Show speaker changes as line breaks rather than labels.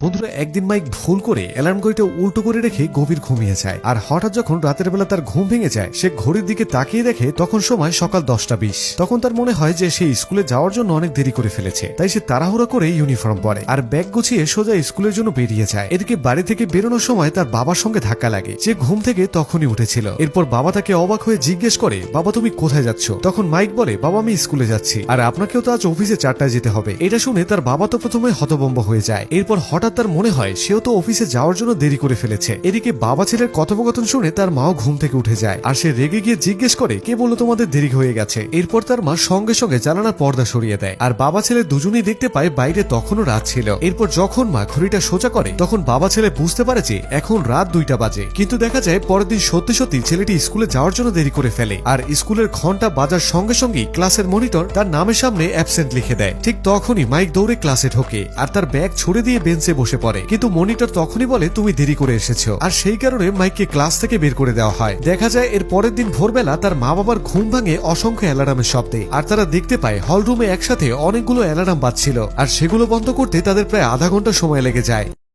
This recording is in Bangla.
বন্ধুরা, একদিন মাইক ভুল করে অ্যালার্ম ঘড়িটা উল্টো করে রেখে গভীর ঘুমিয়ে যায়। আর হঠাৎ যখন রাতের বেলা তার ঘুম ভেঙে যায়, সে ঘড়ির দিকে তাকিয়ে দেখে তখন সময় সকাল 10টা 20। তখন তার মনে হয় যে সে স্কুলে যাওয়ার জন্য অনেক দেরি করে ফেলেছে, তাই সে তাড়াহুড়া করে ইউনিফর্ম পরে আর ব্যাগ গুছিয়ে সোজা স্কুলের জন্য বেরিয়ে যায়। এদিকে বাড়ি থেকে বেরোনোর সময় তার বাবার সঙ্গে ধাক্কা লাগে, যে ঘুম থেকে তখনই উঠেছিল। এরপর বাবা তাকে অবাক হয়ে জিজ্ঞেস করে, বাবা তুমি কোথায় যাচ্ছ? তখন মাইক বলে, বাবা আমি স্কুলে যাচ্ছি, আর আপনাকেও তো আজ অফিসে 4টায় যেতে হবে। এটা শুনে তার বাবা তো প্রথমে হতভম্ব হয়ে যায়। এরপর হঠাৎ তার মনে হয় সেও তো অফিসে যাওয়ার জন্য দেরি করে ফেলেছে। এদিকে বাবা ছেলের কথোপকথন শুনে তার মাও ঘুম থেকে উঠে যায়, আর সে রেগে গিয়ে জিজ্ঞেস করে, কে বললো তোমাদের দেরি হয়ে গেছে? এরপর তার মা সঙ্গে সঙ্গে জানালার পর্দা সরিয়ে দেয়, আর বাবা ছেলে দুজনেই দেখতে পায় বাইরে তখনও রাত ছিল। এরপর যখন মা ঘড়িটা সোজা করে, তখন বাবা ছেলে বুঝতে পারে যে এখন রাত 2টা বাজে। কিন্তু দেখা যায় পরের দিন সত্যি সত্যি ছেলেটি স্কুলে যাওয়ার জন্য দেরি করে ফেলে, আর স্কুলের ঘন্টা বাজার সঙ্গে সঙ্গেই ক্লাসের মনিটর তার নামের সামনে অ্যাবসেন্ট লিখে দেয়। ঠিক তখনই মাইক দৌড়ে ক্লাসে ঢোকে, আর তার ব্যাগ ছুড়ে দিয়ে বেঞ্চে বসে পড়ে। কিন্তু মনিটর তখনই বলে, তুমি দেরি করে এসেছো, আর সেই কারণে মাইককে ক্লাস থেকে বের করে দেওয়া হয়। দেখা যায় এর পরের দিন ভোরবেলা তার মা বাবার ঘুম ভাঙে অসংখ্য অ্যালার্মের শব্দে, আর তারা দেখতে পায় হল রুমে একসাথে অনেকগুলো অ্যালার্ম বাজছিল, আর সেগুলো বন্ধ করতে তাদের প্রায় আধা ঘন্টা সময় লেগে যায়।